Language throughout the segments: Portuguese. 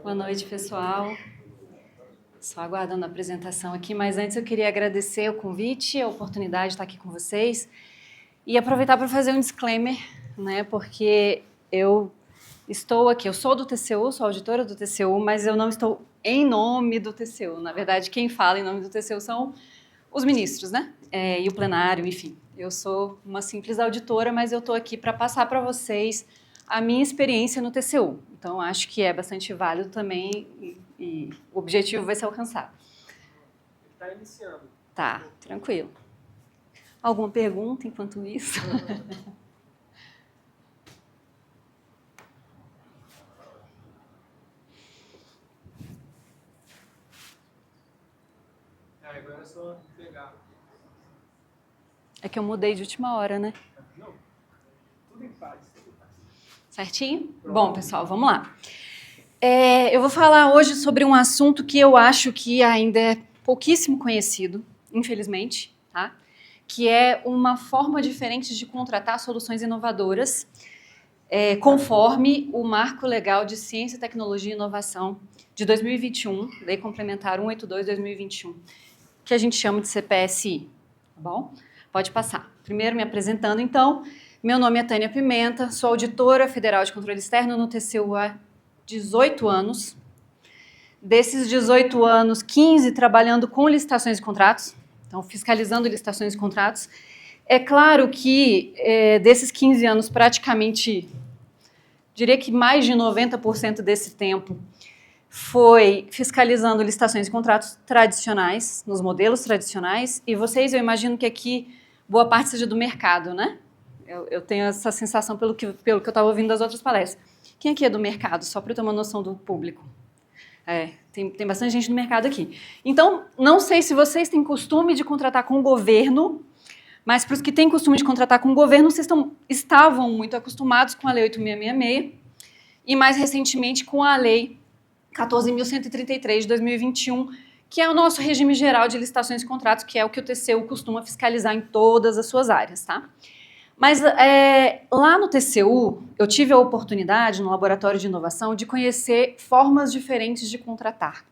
Boa noite, pessoal. Só aguardando a apresentação aqui, mas antes eu queria agradecer o convite, a oportunidade de estar aqui com vocês e aproveitar para fazer um disclaimer, né? Porque eu estou aqui, eu sou do TCU, sou auditora do TCU, mas eu não estou em nome do TCU. Na verdade, quem fala em nome do TCU são os ministros, né? E o plenário, enfim. Eu sou uma simples auditora, mas eu estou aqui para passar para vocês a minha experiência no TCU. Então, acho que é bastante válido também e o objetivo vai ser alcançado. Está iniciando. Tá, tranquilo. Alguma pergunta enquanto isso? Agora é só pegar. É que eu mudei de última hora, né? Não, tudo em paz. Certinho? Bom, pessoal, vamos lá. Eu vou falar hoje sobre um assunto que eu acho que ainda é pouquíssimo conhecido, infelizmente, tá? Que é uma forma diferente de contratar soluções inovadoras, conforme o Marco Legal de Ciência, Tecnologia e Inovação de 2021, Lei Complementar 182/2021, que a gente chama de CPSI, tá bom? Pode passar. Primeiro, me apresentando, então, meu nome é Tânia Pimenta, sou auditora federal de controle externo no TCU há 18 anos. Desses 18 anos, 15 trabalhando com licitações e contratos, então fiscalizando licitações e contratos. É claro que desses 15 anos, praticamente, diria que mais de 90% desse tempo foi fiscalizando licitações e contratos tradicionais, nos modelos tradicionais, e vocês, eu imagino que aqui boa parte seja do mercado, né? Eu tenho essa sensação pelo que eu estava ouvindo das outras palestras. Quem aqui é do mercado? Só para eu ter uma noção do público. Tem bastante gente no mercado aqui. Então, não sei se vocês têm costume de contratar com o governo, mas para os que têm costume de contratar com o governo, vocês estavam muito acostumados com a Lei 8666 e, mais recentemente, com a Lei 14.133 de 2021, que é o nosso regime geral de licitações e contratos, que é o que o TCU costuma fiscalizar em todas as suas áreas, tá? Mas lá no TCU, eu tive a oportunidade, no Laboratório de Inovação, de conhecer formas diferentes de contratar.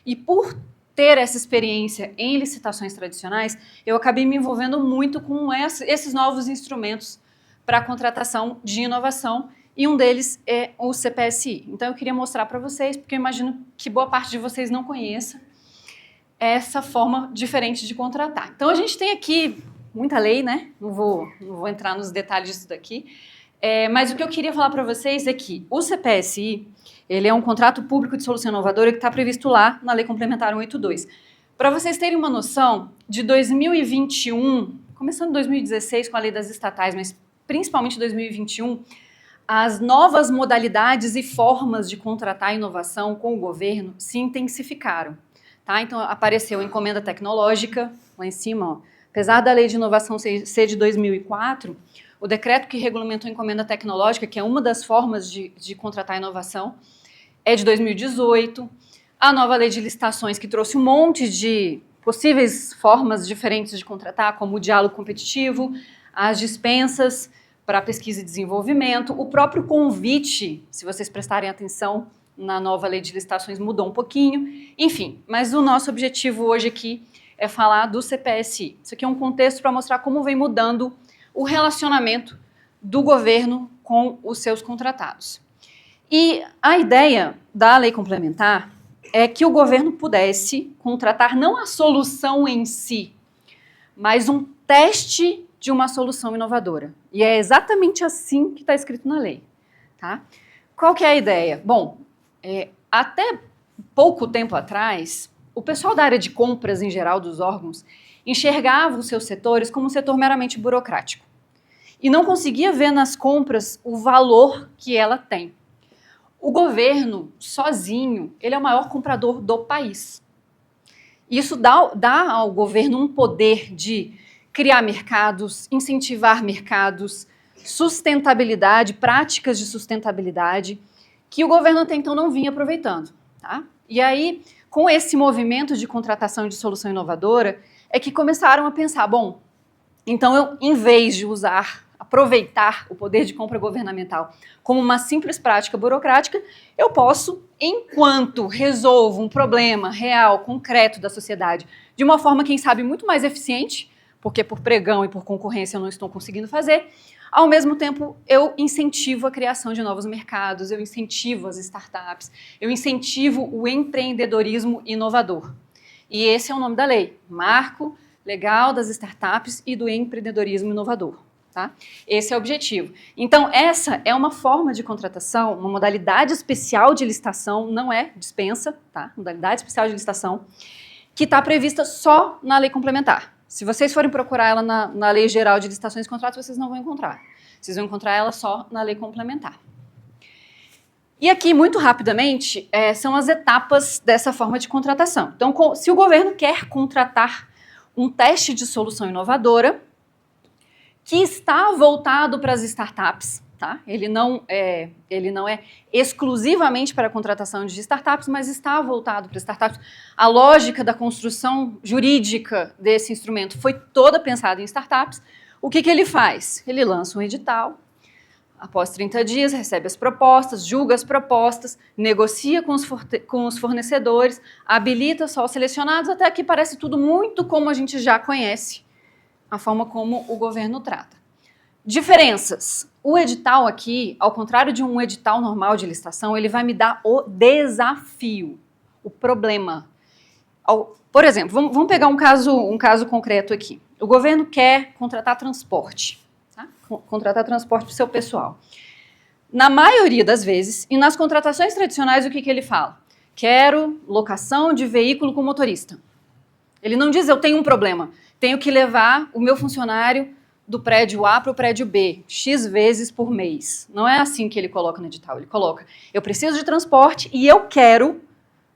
E por ter essa experiência em licitações tradicionais, eu acabei me envolvendo muito com esses novos instrumentos para a contratação de inovação, e um deles é o CPSI. Então, eu queria mostrar para vocês, porque eu imagino que boa parte de vocês não conheça essa forma diferente de contratar. Então, a gente tem aqui muita lei, né? Não vou entrar nos detalhes disso daqui. Mas o que eu queria falar para vocês é que o CPSI, ele é um contrato público de solução inovadora que está previsto lá na Lei Complementar 182. Para vocês terem uma noção, de 2021, começando em 2016 com a lei das estatais, mas principalmente 2021, as novas modalidades e formas de contratar inovação com o governo se intensificaram. Tá? Então, apareceu a encomenda tecnológica, lá em cima, ó. Apesar da lei de inovação ser de 2004, o decreto que regulamentou a encomenda tecnológica, que é uma das formas de contratar inovação, é de 2018. A nova lei de licitações, que trouxe um monte de possíveis formas diferentes de contratar, como o diálogo competitivo, as dispensas para pesquisa e desenvolvimento, o próprio convite, se vocês prestarem atenção na nova lei de licitações, mudou um pouquinho. Enfim, mas o nosso objetivo hoje aqui é falar do CPSI. Isso aqui é um contexto para mostrar como vem mudando o relacionamento do governo com os seus contratados. E a ideia da lei complementar é que o governo pudesse contratar não a solução em si, mas um teste de uma solução inovadora. E é exatamente assim que está escrito na lei. Tá? Qual que é a ideia? Bom, até pouco tempo atrás, o pessoal da área de compras, em geral, dos órgãos, enxergava os seus setores como um setor meramente burocrático e não conseguia ver nas compras o valor que ela tem. O governo, sozinho, ele é o maior comprador do país. Isso dá ao governo um poder de criar mercados, incentivar mercados, sustentabilidade, práticas de sustentabilidade, que o governo até então não vinha aproveitando. Tá? E aí, com esse movimento de contratação de solução inovadora, é que começaram a pensar, bom, então eu, em vez de usar aproveitar o poder de compra governamental como uma simples prática burocrática, eu posso, enquanto resolvo um problema real, concreto da sociedade, de uma forma, quem sabe, muito mais eficiente, porque por pregão e por concorrência eu não estou conseguindo fazer, ao mesmo tempo eu incentivo a criação de novos mercados, eu incentivo as startups, eu incentivo o empreendedorismo inovador. E esse é o nome da lei, Marco Legal das Startups e do Empreendedorismo Inovador. Tá? Esse é o objetivo. Então, essa é uma forma de contratação, uma modalidade especial de licitação, não é dispensa, tá? Modalidade especial de licitação, que está prevista só na lei complementar. Se vocês forem procurar ela na Lei Geral de Licitações e Contratos, vocês não vão encontrar. Vocês vão encontrar ela só na lei complementar. E aqui, muito rapidamente, são as etapas dessa forma de contratação. Então, se o governo quer contratar um teste de solução inovadora que está voltado para as startups, tá? Ele não é exclusivamente para a contratação de startups, mas está voltado para startups. A lógica da construção jurídica desse instrumento foi toda pensada em startups. O que ele faz? Ele lança um edital, após 30 dias recebe as propostas, julga as propostas, negocia com os fornecedores, habilita só os selecionados, até que parece tudo muito como a gente já conhece, a forma como o governo trata. Diferenças. O edital aqui, ao contrário de um edital normal de licitação, ele vai me dar o desafio, o problema. Por exemplo, vamos pegar um caso concreto aqui. O governo quer contratar transporte. Tá? Contratar transporte para o seu pessoal. Na maioria das vezes, e nas contratações tradicionais, o que ele fala? Quero locação de veículo com motorista. Ele não diz, eu tenho um problema, tenho que levar o meu funcionário do prédio A para o prédio B, X vezes por mês. Não é assim que ele coloca no edital, ele coloca, eu preciso de transporte e eu quero,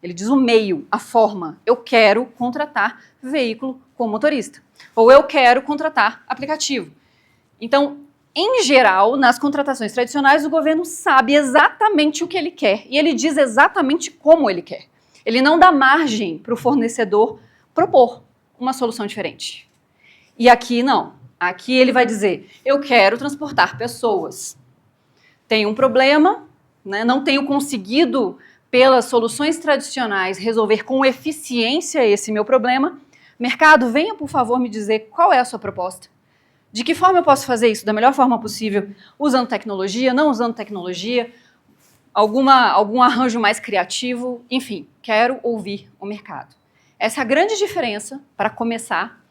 ele diz o meio, a forma, eu quero contratar veículo com motorista. Ou eu quero contratar aplicativo. Então, em geral, nas contratações tradicionais, o governo sabe exatamente o que ele quer e ele diz exatamente como ele quer. Ele não dá margem para o fornecedor propor uma solução diferente. E aqui não. Aqui ele vai dizer, eu quero transportar pessoas. Tenho um problema, né, não tenho conseguido, pelas soluções tradicionais, resolver com eficiência esse meu problema. Mercado, venha, por favor, me dizer qual é a sua proposta. De que forma eu posso fazer isso da melhor forma possível, usando tecnologia, não usando tecnologia, algum arranjo mais criativo, enfim, quero ouvir o mercado. Essa é a grande diferença, para começar,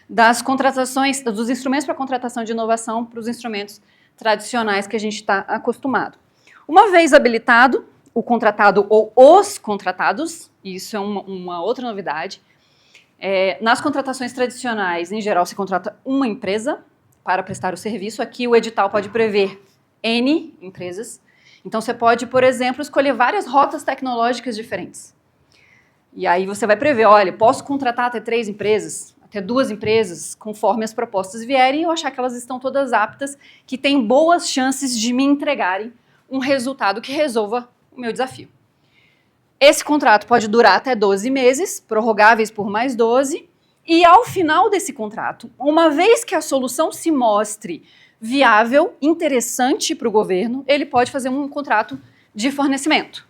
das contratações, dos instrumentos para contratação de inovação para os instrumentos tradicionais que a gente está acostumado. Uma vez habilitado, o contratado ou os contratados, isso é uma outra novidade. Nas contratações tradicionais, em geral, se contrata uma empresa para prestar o serviço. Aqui o edital pode prever N empresas. Então você pode, por exemplo, escolher várias rotas tecnológicas diferentes. E aí você vai prever, olha, posso contratar até 3 empresas, até 2 empresas, conforme as propostas vierem, e eu achar que elas estão todas aptas, que têm boas chances de me entregarem um resultado que resolva o meu desafio. Esse contrato pode durar até 12 meses, prorrogáveis por mais 12, e ao final desse contrato, uma vez que a solução se mostre viável, interessante para o governo, ele pode fazer um contrato de fornecimento.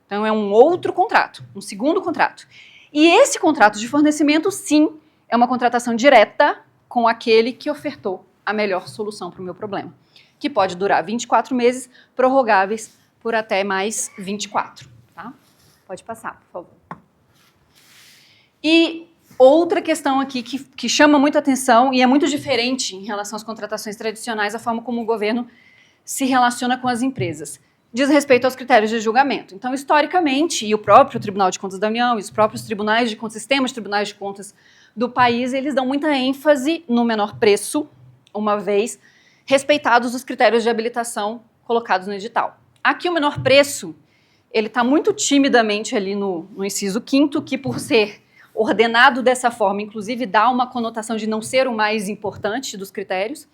Então é um outro contrato, um segundo contrato. E esse contrato de fornecimento, sim, é uma contratação direta com aquele que ofertou a melhor solução para o meu problema, que pode durar 24 meses, prorrogáveis por até mais 24. Tá? Pode passar, por favor. E outra questão aqui que chama muito atenção e é muito diferente em relação às contratações tradicionais, a forma como o governo se relaciona com as empresas. Diz respeito aos critérios de julgamento. Então, historicamente, e o próprio Tribunal de Contas da União e os próprios tribunais de contas, sistemas de tribunais de contas do país, eles dão muita ênfase no menor preço, uma vez respeitados os critérios de habilitação colocados no edital. Aqui o menor preço, ele está muito timidamente ali no inciso 5º, que por ser ordenado dessa forma, inclusive dá uma conotação de não ser o mais importante dos critérios,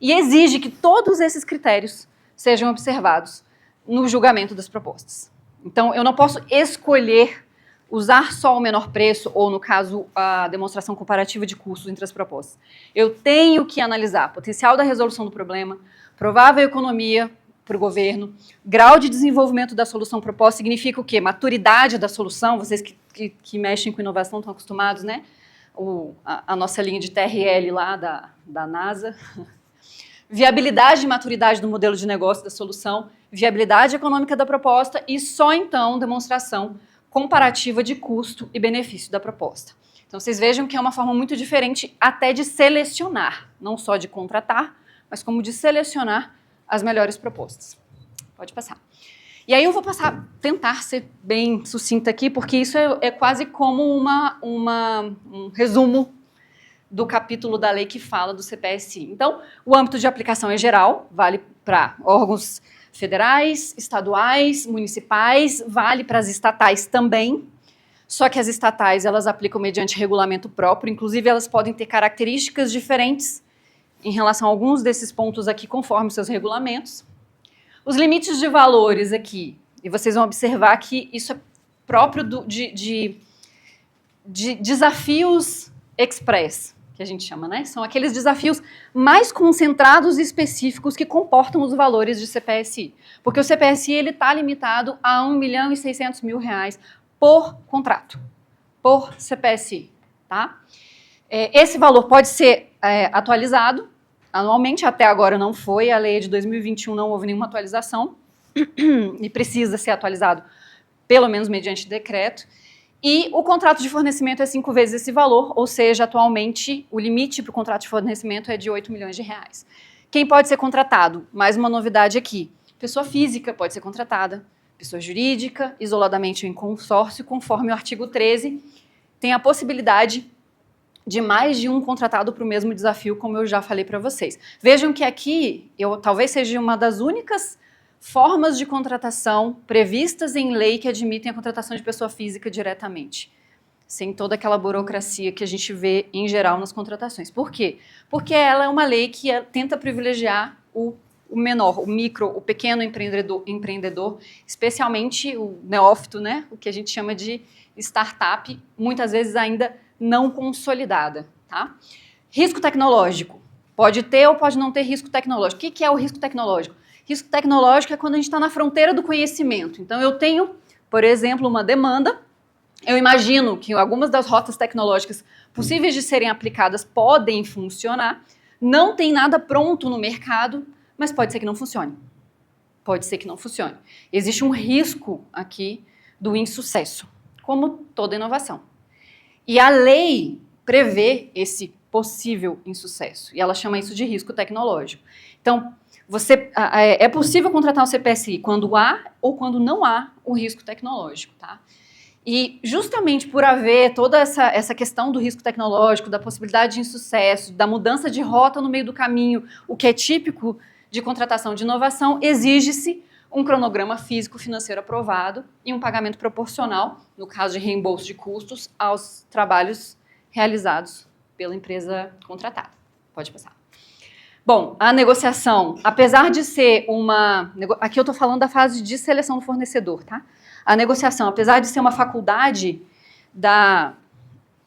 e exige que todos esses critérios sejam observados no julgamento das propostas. Então, eu não posso escolher usar só o menor preço, ou no caso, a demonstração comparativa de custos entre as propostas. Eu tenho que analisar potencial da resolução do problema, provável economia para o governo, grau de desenvolvimento da solução proposta significa o quê? Maturidade da solução, vocês que mexem com inovação estão acostumados, né? A nossa linha de TRL lá da NASA. Viabilidade e maturidade do modelo de negócio da solução, viabilidade econômica da proposta e só então demonstração comparativa de custo e benefício da proposta. Então vocês vejam que é uma forma muito diferente até de selecionar, não só de contratar, mas como de selecionar as melhores propostas. Pode passar. E aí eu vou tentar ser bem sucinta aqui, porque isso é quase como um resumo do capítulo da lei que fala do CPSI. Então, o âmbito de aplicação é geral, vale para órgãos federais, estaduais, municipais, vale para as estatais também, só que as estatais elas aplicam mediante regulamento próprio, inclusive elas podem ter características diferentes em relação a alguns desses pontos aqui, conforme seus regulamentos. Os limites de valores aqui, e vocês vão observar que isso é próprio de desafios express, que a gente chama, né? São aqueles desafios mais concentrados e específicos que comportam os valores de CPSI. Porque o CPSI ele está limitado a R$1.600.000 por contrato, por CPSI, tá? Esse valor pode ser atualizado anualmente, até agora não foi, a lei é de 2021, não houve nenhuma atualização, e precisa ser atualizado pelo menos mediante decreto. E o contrato de fornecimento é 5 vezes esse valor, ou seja, atualmente o limite para o contrato de fornecimento é de R$8 milhões. Quem pode ser contratado? Mais uma novidade aqui. Pessoa física pode ser contratada, pessoa jurídica, isoladamente ou em consórcio, conforme o artigo 13, tem a possibilidade de mais de um contratado para o mesmo desafio, como eu já falei para vocês. Vejam que aqui, talvez seja uma das únicas formas de contratação previstas em lei que admitem a contratação de pessoa física diretamente, sem toda aquela burocracia que a gente vê em geral nas contratações. Por quê? Porque ela é uma lei que tenta privilegiar o menor, o micro, o pequeno empreendedor, especialmente o neófito, né? O que a gente chama de startup, muitas vezes ainda não consolidada. Tá? Risco tecnológico. Pode ter ou pode não ter risco tecnológico. O que é o risco tecnológico? Risco tecnológico é quando a gente está na fronteira do conhecimento. Então, eu tenho, por exemplo, uma demanda, eu imagino que algumas das rotas tecnológicas possíveis de serem aplicadas podem funcionar, não tem nada pronto no mercado, mas pode ser que não funcione. Pode ser que não funcione. Existe um risco aqui do insucesso, como toda inovação. E a lei prevê esse possível insucesso, e ela chama isso de risco tecnológico. Então, é possível contratar um CPSI quando há ou quando não há o risco tecnológico, tá? E justamente por haver toda essa questão do risco tecnológico, da possibilidade de insucesso, da mudança de rota no meio do caminho, o que é típico de contratação de inovação, exige-se um cronograma físico-financeiro aprovado e um pagamento proporcional, no caso de reembolso de custos, aos trabalhos realizados pela empresa contratada. Pode passar. Bom, a negociação, apesar de ser aqui eu estou falando da fase de seleção do fornecedor, tá? A negociação, apesar de ser uma faculdade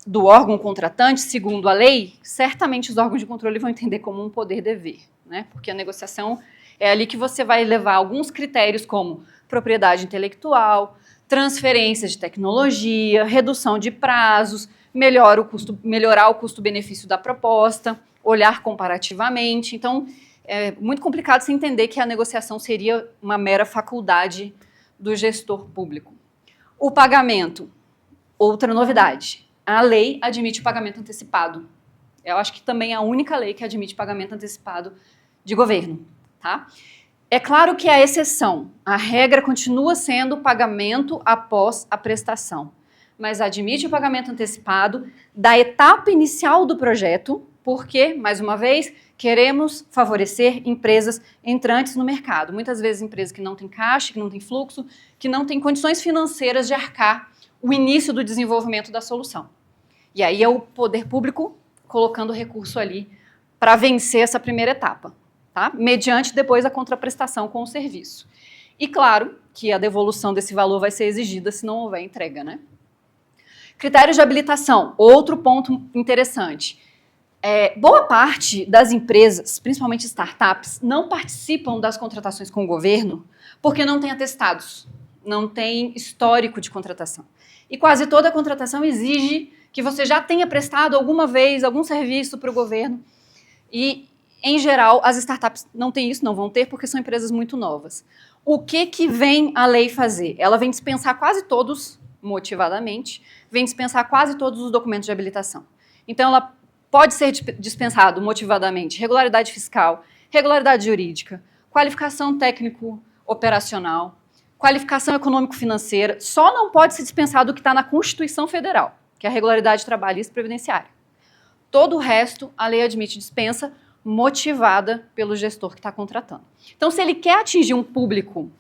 do órgão contratante, segundo a lei, certamente os órgãos de controle vão entender como um poder-dever, né? Porque a negociação é ali que você vai levar alguns critérios como propriedade intelectual, transferência de tecnologia, redução de prazos, melhorar o custo-benefício da proposta, olhar comparativamente. Então, é muito complicado você entender que a negociação seria uma mera faculdade do gestor público. O pagamento, outra novidade. A lei admite o pagamento antecipado. Eu acho que também é a única lei que admite pagamento antecipado de governo. Tá? É claro que há exceção. A regra continua sendo o pagamento após a prestação, mas admite o pagamento antecipado da etapa inicial do projeto, porque, mais uma vez, queremos favorecer empresas entrantes no mercado. Muitas vezes empresas que não têm caixa, que não têm fluxo, que não têm condições financeiras de arcar o início do desenvolvimento da solução. E aí é o poder público colocando recurso ali para vencer essa primeira etapa, tá? Mediante depois a contraprestação com o serviço. E claro que a devolução desse valor vai ser exigida se não houver entrega, né? Critérios de habilitação, outro ponto interessante. Boa parte das empresas, principalmente startups, não participam das contratações com o governo porque não tem atestados, não tem histórico de contratação. E quase toda contratação exige que você já tenha prestado alguma vez algum serviço para o governo. E, em geral, as startups não têm isso, não vão ter, porque são empresas muito novas. O que vem a lei fazer? Ela vem dispensar quase todos, motivadamente, vem dispensar quase todos os documentos de habilitação. Então, ela pode ser dispensado motivadamente regularidade fiscal, regularidade jurídica, qualificação técnico-operacional, qualificação econômico-financeira, só não pode ser dispensado o que está na Constituição Federal, que é a regularidade trabalhista e previdenciária. Todo o resto, a lei admite dispensa motivada pelo gestor que está contratando. Então, se ele quer atingir um público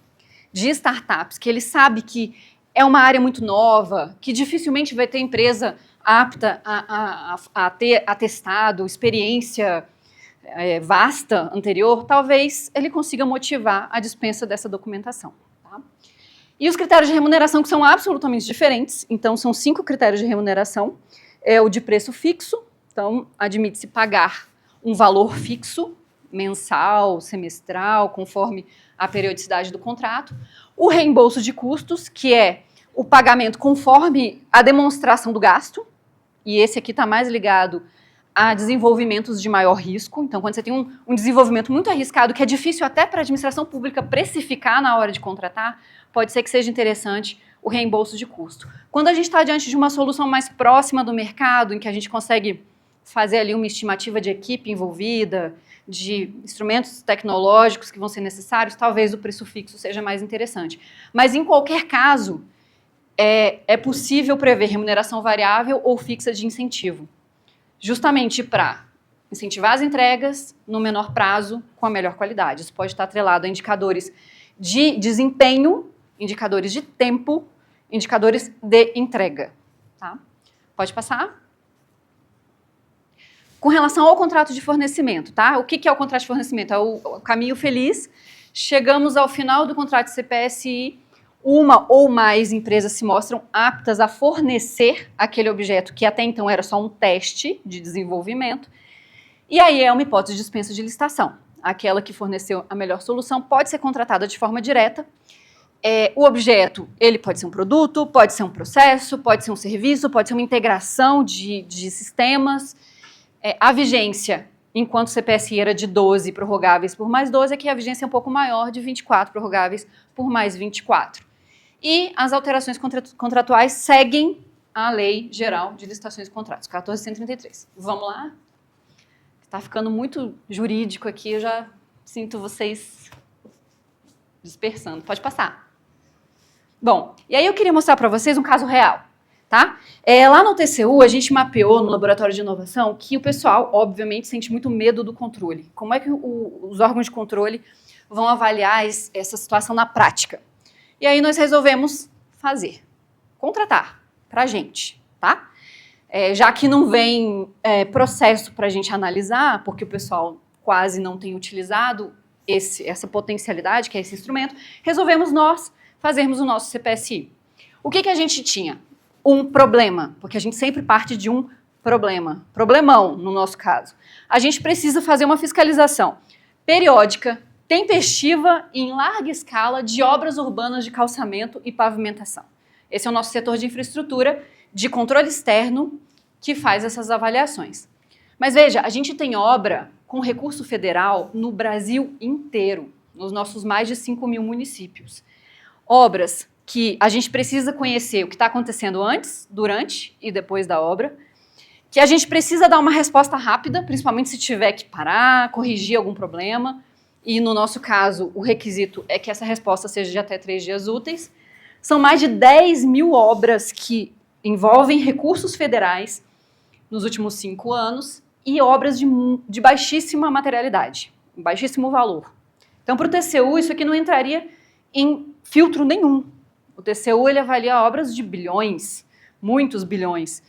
de startups, que ele sabe que é uma área muito nova, que dificilmente vai ter empresa apta a ter atestado, experiência vasta anterior, talvez ele consiga motivar a dispensa dessa documentação. Tá? E os critérios de remuneração, que são absolutamente diferentes. Então, são 5 critérios de remuneração. É o de preço fixo, então admite-se pagar um valor fixo, mensal, semestral, conforme a periodicidade do contrato. O reembolso de custos, que é o pagamento conforme a demonstração do gasto, e esse aqui está mais ligado a desenvolvimentos de maior risco. Então, quando você tem um desenvolvimento muito arriscado, que é difícil até para a administração pública precificar na hora de contratar, pode ser que seja interessante o reembolso de custo. Quando a gente está diante de uma solução mais próxima do mercado, em que a gente consegue fazer ali uma estimativa de equipe envolvida, de instrumentos tecnológicos que vão ser necessários, talvez o preço fixo seja mais interessante. Mas, em qualquer caso, é possível prever remuneração variável ou fixa de incentivo, justamente para incentivar as entregas no menor prazo com a melhor qualidade. Isso pode estar atrelado a indicadores de desempenho, indicadores de tempo, indicadores de entrega. Tá? Pode passar? Com relação ao contrato de fornecimento, tá? O que é o contrato de fornecimento? É o caminho feliz. Chegamos ao final do contrato de CPSI, uma ou mais empresas se mostram aptas a fornecer aquele objeto que até então era só um teste de desenvolvimento. E aí é uma hipótese de dispensa de licitação. Aquela que forneceu a melhor solução pode ser contratada de forma direta. O objeto, ele pode ser um produto, pode ser um processo, pode ser um serviço, pode ser uma integração de sistemas. A vigência, enquanto o CPSI era de 12 prorrogáveis por mais 12, aqui a vigência é um pouco maior, de 24 prorrogáveis por mais 24. E as alterações contratuais seguem a Lei Geral de Licitações e Contratos, 14.133. Vamos lá? Está ficando muito jurídico aqui, eu já sinto vocês dispersando. Pode passar. Bom, e aí eu queria mostrar para vocês um caso real. Tá? Lá no TCU, a gente mapeou no laboratório de inovação que o pessoal, obviamente, sente muito medo do controle. Como é que os órgãos de controle vão avaliar essa situação na prática? E aí nós resolvemos contratar para a gente, tá? Já que não vem processo para a gente analisar, porque o pessoal quase não tem utilizado essa potencialidade, que é esse instrumento, resolvemos nós fazermos o nosso CPSI. O que a gente tinha? Um problema, porque a gente sempre parte de um problemão no nosso caso. A gente precisa fazer uma fiscalização periódica, tempestiva e em larga escala de obras urbanas de calçamento e pavimentação. Esse é o nosso setor de infraestrutura de controle externo que faz essas avaliações. Mas veja, a gente tem obra com recurso federal no Brasil inteiro, nos nossos mais de 5.000 municípios. Obras que a gente precisa conhecer o que está acontecendo antes, durante e depois da obra, que a gente precisa dar uma resposta rápida, principalmente se tiver que parar, corrigir algum problema, e no nosso caso o requisito é que essa resposta seja de até 3 dias úteis. São mais de 10.000 obras que envolvem recursos federais nos últimos 5 anos e obras de baixíssima materialidade, baixíssimo valor. Então, para o TCU, isso aqui não entraria em filtro nenhum. O TCU ele avalia obras de bilhões, muitos bilhões.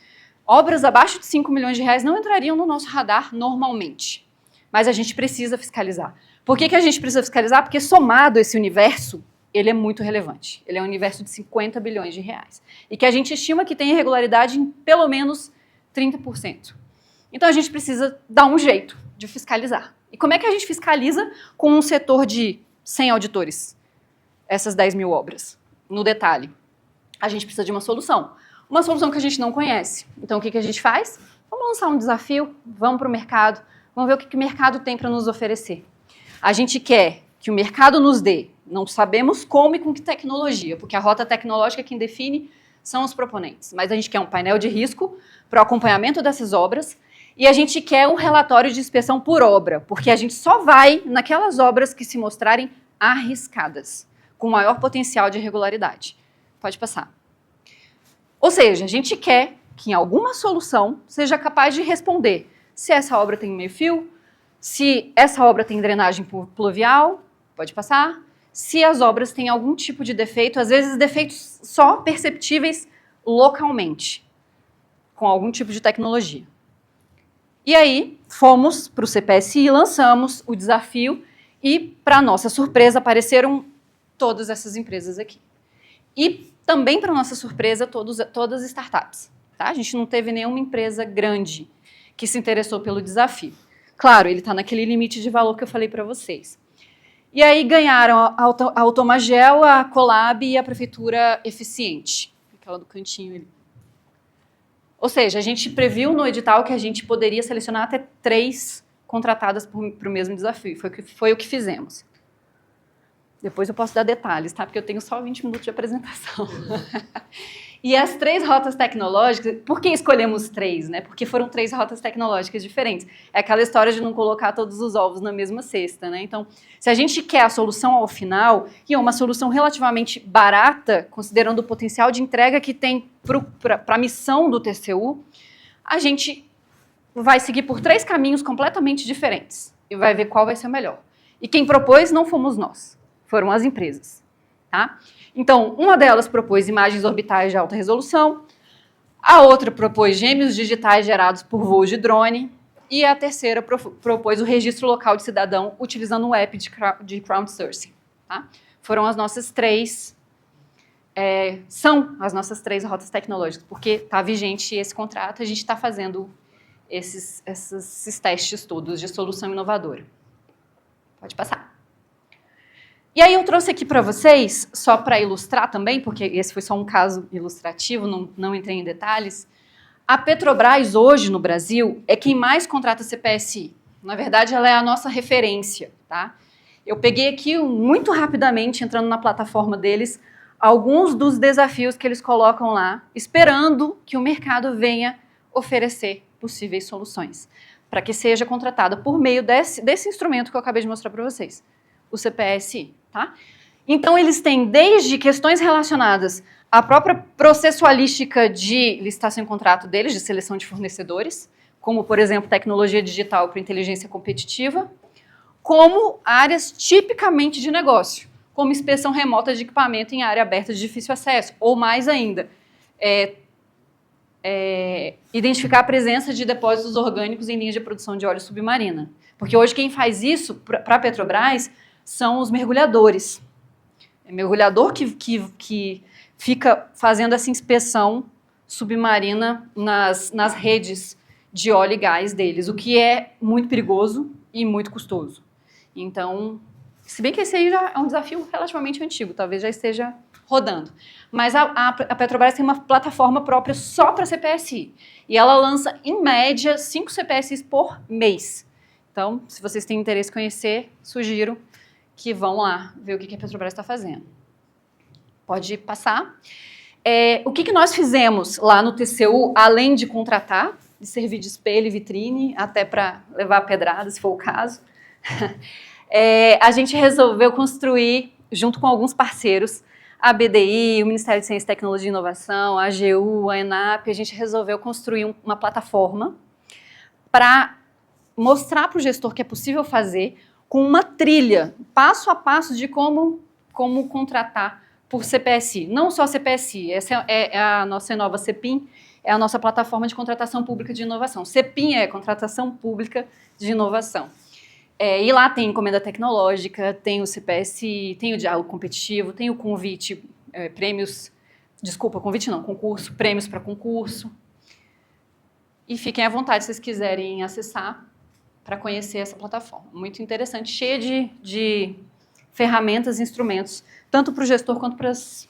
Obras abaixo de 5 milhões de reais não entrariam no nosso radar normalmente. Mas a gente precisa fiscalizar. Por que a gente precisa fiscalizar? Porque somado esse universo ele é muito relevante. Ele é um universo de 50 bilhões de reais. E que a gente estima que tem irregularidade em pelo menos 30%. Então a gente precisa dar um jeito de fiscalizar. E como é que a gente fiscaliza com um setor de 100 auditores? Essas 10 mil obras. No detalhe, a gente precisa de uma solução. Uma solução que a gente não conhece. Então o que a gente faz? Vamos lançar um desafio, vamos para o mercado, vamos ver o que o mercado tem para nos oferecer. A gente quer que o mercado nos dê, não sabemos como e com que tecnologia, porque a rota tecnológica quem define são os proponentes. Mas a gente quer um painel de risco para o acompanhamento dessas obras e a gente quer um relatório de inspeção por obra, porque a gente só vai naquelas obras que se mostrarem arriscadas, com maior potencial de irregularidade. Pode passar. Ou seja, a gente quer que em alguma solução seja capaz de responder se essa obra tem meio-fio, se essa obra tem drenagem pluvial, pode passar, se as obras têm algum tipo de defeito, às vezes defeitos só perceptíveis localmente, com algum tipo de tecnologia. E aí, fomos para o CPSI e lançamos o desafio e, para nossa surpresa, apareceram todas essas empresas aqui. E também, para nossa surpresa, todas startups. Tá? A gente não teve nenhuma empresa grande que se interessou pelo desafio. Claro, ele está naquele limite de valor que eu falei para vocês. E aí ganharam a Automagel, a Colab e a Prefeitura Eficiente. Aquela do cantinho ali. Ou seja, a gente previu no edital que a gente poderia selecionar até 3 contratadas para o mesmo desafio. Foi o que fizemos. Depois eu posso dar detalhes, tá? Porque eu tenho só 20 minutos de apresentação. E as 3 rotas tecnológicas, por que escolhemos 3, né? Porque foram 3 rotas tecnológicas diferentes. É aquela história de não colocar todos os ovos na mesma cesta, né? Então, se a gente quer a solução ao final, e é uma solução relativamente barata, considerando o potencial de entrega que tem para a missão do TCU, a gente vai seguir por 3 caminhos completamente diferentes e vai ver qual vai ser o melhor. E quem propôs não fomos nós, foram as empresas, tá? Então, uma delas propôs imagens orbitais de alta resolução, a outra propôs gêmeos digitais gerados por voos de drone e a terceira propôs o registro local de cidadão utilizando um app de crowdsourcing. Tá? Foram as nossas 3, são as nossas 3 rotas tecnológicas, porque está vigente esse contrato, a gente está fazendo esses testes todos de solução inovadora. Pode passar. E aí eu trouxe aqui para vocês, só para ilustrar também, porque esse foi só um caso ilustrativo, não entrei em detalhes. A Petrobras hoje no Brasil é quem mais contrata CPSI. Na verdade, ela é a nossa referência, tá? Eu peguei aqui muito rapidamente, entrando na plataforma deles, alguns dos desafios que eles colocam lá, esperando que o mercado venha oferecer possíveis soluções, para que seja contratada por meio desse instrumento que eu acabei de mostrar para vocês, o CPSI. Tá? Então, eles têm desde questões relacionadas à própria processualística de licitação e contrato deles, de seleção de fornecedores, como, por exemplo, tecnologia digital para inteligência competitiva, como áreas tipicamente de negócio, como inspeção remota de equipamento em área aberta de difícil acesso, ou mais ainda, identificar a presença de depósitos orgânicos em linhas de produção de óleo submarina. Porque hoje quem faz isso para a Petrobras são os mergulhadores. É mergulhador que fica fazendo essa inspeção submarina nas redes de óleo e gás deles, o que é muito perigoso e muito custoso. Então, se bem que esse aí já é um desafio relativamente antigo, talvez já esteja rodando. Mas a Petrobras tem uma plataforma própria só para CPSI. E ela lança, em média, 5 CPSIs por mês. Então, se vocês têm interesse em conhecer, sugiro que vão lá ver o que a Petrobras está fazendo. Pode passar. O que nós fizemos lá no TCU, além de contratar, de servir de espelho e vitrine, até para levar pedrada, se for o caso, a gente resolveu construir, junto com alguns parceiros, a BDI, o Ministério de Ciência, Tecnologia e Inovação, a AGU, a ENAP, a gente resolveu construir uma plataforma para mostrar para o gestor que é possível fazer com uma trilha, passo a passo de como contratar por CPSI. Não só CPSI, essa é a nossa nova CEPIM, é a nossa plataforma de contratação pública de inovação. CEPIM é Contratação Pública de Inovação. E lá tem encomenda tecnológica, tem o CPSI, tem o diálogo competitivo, tem o convite, concurso, prêmios para concurso. E fiquem à vontade se vocês quiserem acessar para conhecer essa plataforma. Muito interessante, cheia de ferramentas e instrumentos, tanto para o gestor quanto para as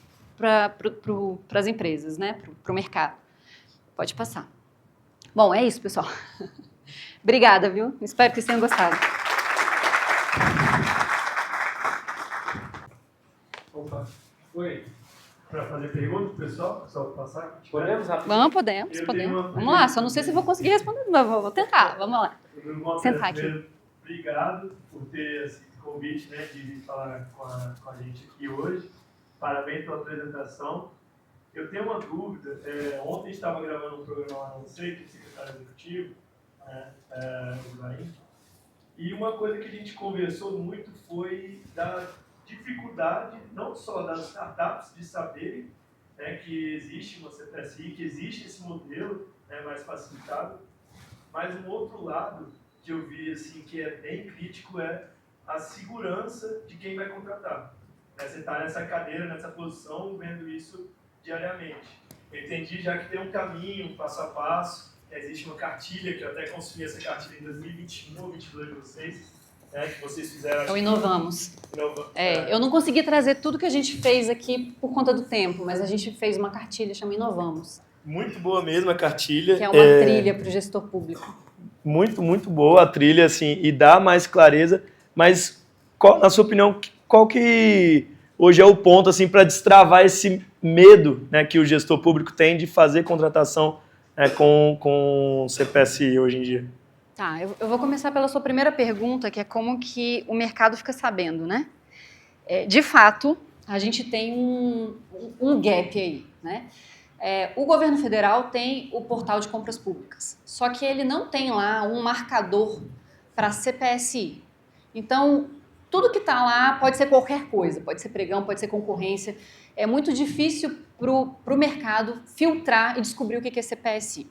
empresas, né? Para o mercado. Pode passar. Bom, é isso, pessoal. Obrigada, viu? Espero que vocês tenham gostado. Opa, foi. Para fazer pergunta, pessoal, só passar? Podemos rapidinho? Podemos. Eu tenho uma Vamos lá, só não sei se vou conseguir responder, mas vou tentar. Vamos lá. Sentar aqui. Primeiro, obrigado por ter esse convite, né, de vir falar com a gente aqui hoje. Parabéns pela apresentação. Eu tenho uma dúvida. Ontem estava gravando um programa lá no SEI, que é o secretário executivo, né, Ibrahim, e uma coisa que a gente conversou muito foi da dificuldade, não só das startups, de saberem, né, que existe uma CPSI, que existe esse modelo, né, mais facilitado, mas um outro lado que eu vi assim, que é bem crítico é a segurança de quem vai contratar. Né, você está nessa cadeira, nessa posição, vendo isso diariamente. Eu entendi já que tem um caminho, um passo a passo, existe uma cartilha, que eu até consumi essa cartilha em 2021 ou 2022 de vocês, que vocês fizeram. Então, inovamos. Eu não consegui trazer tudo que a gente fez aqui por conta do tempo, mas a gente fez uma cartilha chamada Inovamos. Muito boa mesmo a cartilha. Que é uma trilha para o gestor público. Muito, muito boa a trilha, assim, e dá mais clareza. Mas, na sua opinião, qual que hoje é o ponto, assim, para destravar esse medo, né, que o gestor público tem de fazer contratação, né, com CPSI hoje em dia? Tá, eu vou começar pela sua primeira pergunta, que é como que o mercado fica sabendo, né? De fato, a gente tem um gap aí, né? O governo federal tem o portal de compras públicas, só que ele não tem lá um marcador para CPSI. Então, tudo que está lá pode ser qualquer coisa, pode ser pregão, pode ser concorrência. É muito difícil para o mercado filtrar e descobrir o que é CPSI.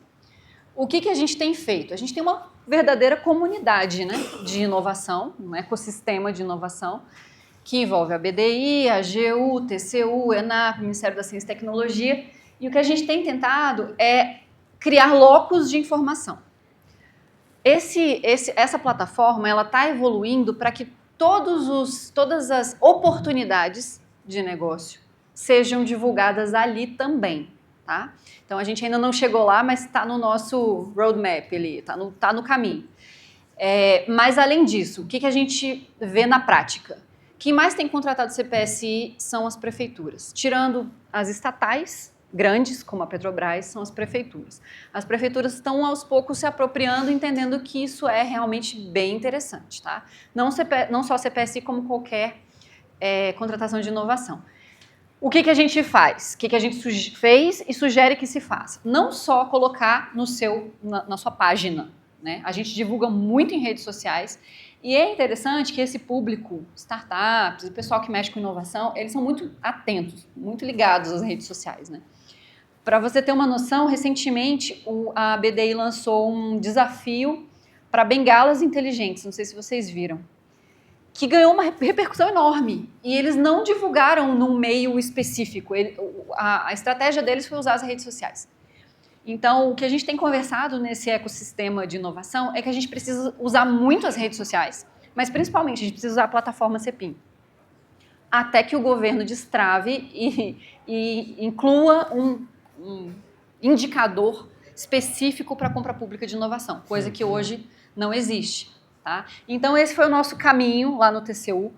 O que a gente tem feito? A gente tem uma verdadeira comunidade, né, de inovação, um ecossistema de inovação, que envolve a BDI, a AGU, TCU, ENAP, Ministério da Ciência e Tecnologia, e o que a gente tem tentado é criar locos de informação. Essa plataforma está evoluindo para que todas as oportunidades de negócio sejam divulgadas ali também. Tá? Então, a gente ainda não chegou lá, mas está no nosso roadmap, está no caminho. Mas, além disso, o que a gente vê na prática? Quem mais tem contratado CPSI são as prefeituras. Tirando as estatais grandes, como a Petrobras, são as prefeituras. As prefeituras estão, aos poucos, se apropriando, entendendo que isso é realmente bem interessante. Tá? Não só CPSI, como qualquer contratação de inovação. O que a gente faz? O que a gente fez e sugere que se faça? Não só colocar na sua página, né? A gente divulga muito em redes sociais e é interessante que esse público, startups, o pessoal que mexe com inovação, eles são muito atentos, muito ligados às redes sociais, né? Para você ter uma noção, recentemente a BDI lançou um desafio para bengalas inteligentes, não sei se vocês viram, que ganhou uma repercussão enorme. E eles não divulgaram num meio específico. A estratégia deles foi usar as redes sociais. Então, o que a gente tem conversado nesse ecossistema de inovação é que a gente precisa usar muito as redes sociais, mas principalmente a gente precisa usar a plataforma CEPIM. Até que o governo destrave e inclua um indicador específico para a compra pública de inovação, coisa que hoje não existe. Tá? Então, esse foi o nosso caminho lá no TCU.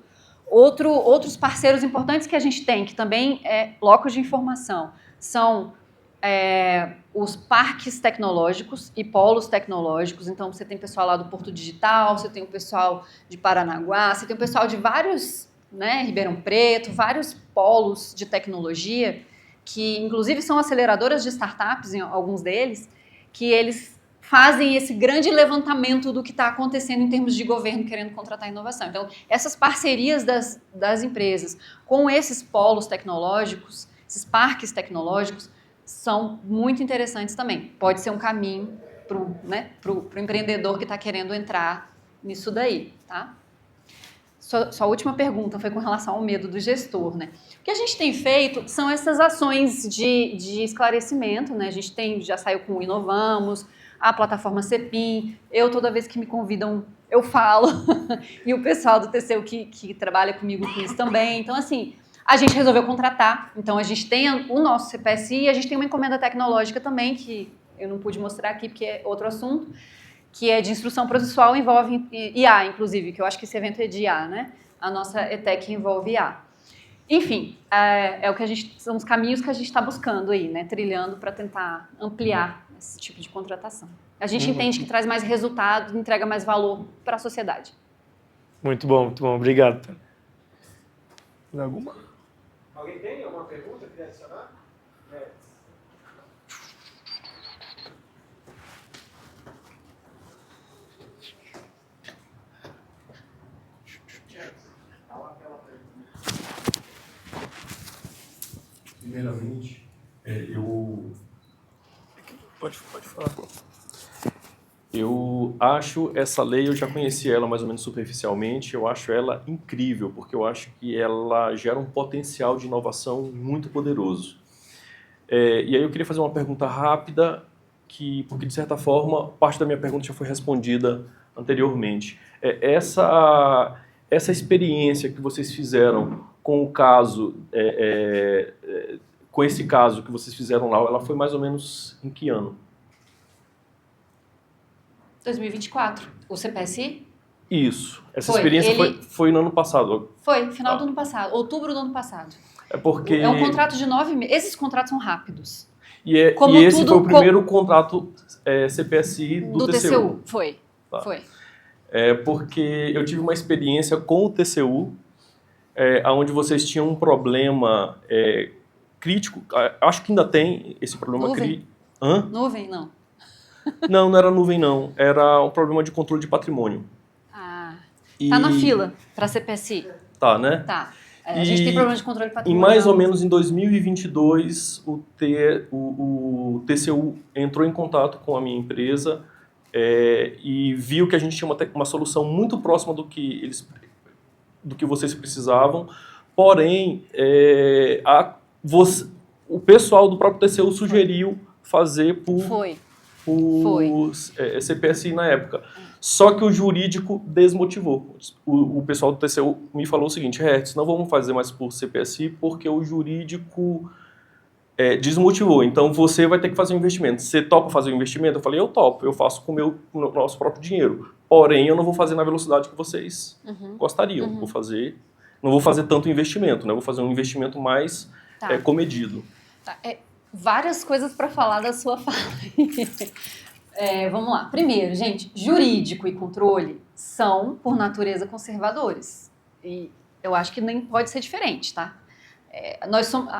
Outros parceiros importantes que a gente tem, que também é blocos de informação, são os parques tecnológicos e polos tecnológicos. Então, você tem pessoal lá do Porto Digital, você tem o pessoal de Paranaguá, você tem o pessoal de vários, né, Ribeirão Preto, vários polos de tecnologia, que inclusive são aceleradoras de startups, em alguns deles, que eles fazem esse grande levantamento do que está acontecendo em termos de governo querendo contratar inovação. Então, essas parcerias das empresas com esses polos tecnológicos, esses parques tecnológicos, são muito interessantes também. Pode ser um caminho para o empreendedor que está querendo entrar nisso daí, tá? Sua última pergunta foi com relação ao medo do gestor, né? O que a gente tem feito são essas ações de esclarecimento, né? A gente já saiu com o Inovamos, a plataforma CEPIM, toda vez que me convidam, eu falo, e o pessoal do TCU que trabalha comigo com isso também. Então, assim, a gente resolveu contratar, então a gente tem o nosso CPSI e a gente tem uma encomenda tecnológica também, que eu não pude mostrar aqui porque é outro assunto, que é de instrução processual, envolve IA, inclusive, que eu acho que esse evento é de IA, né? A nossa ETEC envolve IA. Enfim, são os caminhos que a gente está buscando aí, né? Trilhando para tentar ampliar esse tipo de contratação. A gente entende que traz mais resultado, entrega mais valor para a sociedade. Muito bom, obrigado. Mais alguma? Alguém tem alguma pergunta que queria adicionar? Primeiramente, Pode falar. eu acho essa lei, eu já conheci ela mais ou menos superficialmente, eu acho ela incrível, porque eu acho que ela gera um potencial de inovação muito poderoso. E aí eu queria fazer uma pergunta rápida, porque de certa forma, parte da minha pergunta já foi respondida anteriormente. Essa experiência que vocês fizeram com o caso, com esse caso que vocês fizeram lá, ela foi mais ou menos em que ano? 2024. O CPSI? Isso. Essa experiência foi no ano passado. Foi, final do ano passado, outubro do ano passado. É porque... É um contrato de 9 meses. Esses contratos são rápidos. E esse foi o primeiro contrato CPSI do TCU. Foi. Tá. Foi. Porque eu tive uma experiência com o TCU, onde vocês tinham um problema crítico. Acho que ainda tem esse problema crítico. Nuvem, não. Não era nuvem, não. Era um problema de controle de patrimônio. Tá na fila para CPSI. Tá, né? Tá. A gente tem problema de controle de E patrimônio. mais ou menos em 2022, o TCU entrou em contato com a minha empresa e viu que a gente tinha uma solução muito próxima do que vocês precisavam. Porém, o pessoal do próprio TCU sugeriu fazer por CPSI na época. Só que o jurídico desmotivou. O pessoal do TCU me falou o seguinte: Hertz, não vamos fazer mais por CPSI porque o jurídico desmotivou. Então você vai ter que fazer um investimento. Você topa fazer um investimento? Eu falei, eu topo, eu faço com o nosso próprio dinheiro. Porém, eu não vou fazer na velocidade que vocês gostariam. Não vou fazer tanto investimento, né? Eu vou fazer um investimento mais comedido. Tá. Várias coisas para falar da sua fala. Vamos lá. Primeiro, gente, jurídico e controle são, por natureza, conservadores. E eu acho que nem pode ser diferente, tá?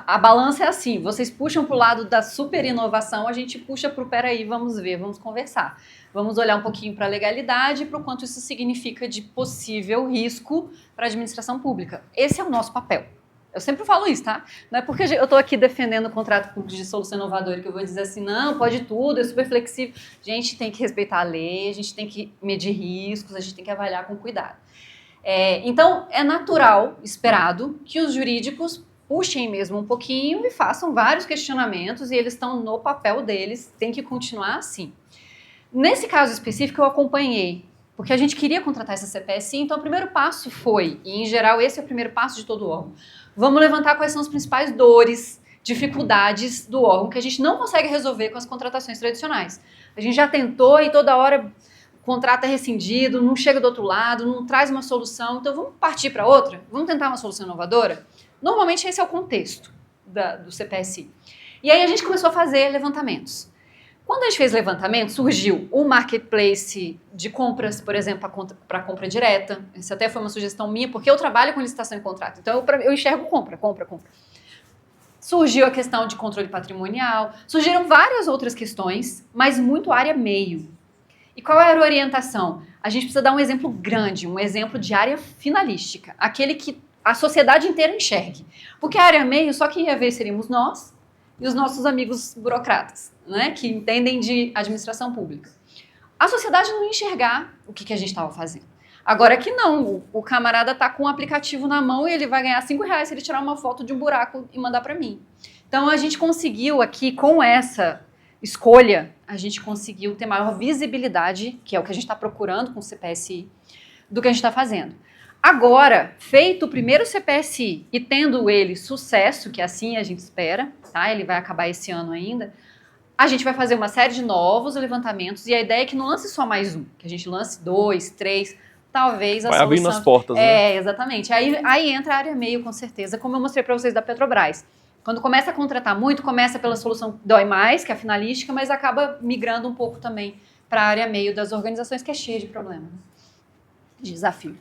A balança é assim, vocês puxam para o lado da super inovação, a gente puxa para o peraí, vamos ver, vamos conversar. Vamos olhar um pouquinho para a legalidade e para o quanto isso significa de possível risco para a administração pública. Esse é o nosso papel. Eu sempre falo isso, tá? Não é porque eu estou aqui defendendo o contrato público de solução inovadora que eu vou dizer assim, não, pode tudo, é super flexível. A gente tem que respeitar a lei, a gente tem que medir riscos, a gente tem que avaliar com cuidado. Então, é natural, esperado, que os jurídicos puxem mesmo um pouquinho e façam vários questionamentos e eles estão no papel deles, tem que continuar assim. Nesse caso específico, eu acompanhei, porque a gente queria contratar essa CPSI, então o primeiro passo foi, e em geral esse é o primeiro passo de todo o órgão, vamos levantar quais são as principais dores, dificuldades do órgão que a gente não consegue resolver com as contratações tradicionais. A gente já tentou e toda hora o contrato é rescindido, não chega do outro lado, não traz uma solução, então vamos partir para outra? Vamos tentar uma solução inovadora? Normalmente esse é o contexto do CPSI. E aí a gente começou a fazer levantamentos. Quando a gente fez levantamento, surgiu o marketplace de compras, por exemplo, para compra direta. Isso até foi uma sugestão minha, porque eu trabalho com licitação e contrato. Então, eu enxergo compra. Surgiu a questão de controle patrimonial. Surgiram várias outras questões, mas muito área meio. E qual era a orientação? A gente precisa dar um exemplo grande, um exemplo de área finalística. Aquele que a sociedade inteira enxergue. Porque a área meio, só quem ia ver seríamos nós e os nossos amigos burocratas, né, que entendem de administração pública. A sociedade não ia enxergar o que a gente estava fazendo. Agora que não, o camarada tá com o aplicativo na mão e ele vai ganhar R$5 se ele tirar uma foto de um buraco e mandar para mim. Então a gente conseguiu aqui, com essa escolha, a gente conseguiu ter maior visibilidade, que é o que a gente está procurando com o CPSI, do que a gente está fazendo. Agora, feito o primeiro CPSI e tendo ele sucesso, que assim a gente espera, tá? Ele vai acabar esse ano ainda, a gente vai fazer uma série de novos levantamentos e a ideia é que não lance só mais um, que a gente lance 2, 3, talvez a Vai solução... abrindo as portas, né? Exatamente. Aí entra a área meio, com certeza, como eu mostrei para vocês da Petrobras. Quando começa a contratar muito, começa pela solução dói mais, que é a finalística, mas acaba migrando um pouco também para a área meio das organizações, que é cheia de problemas, de desafio.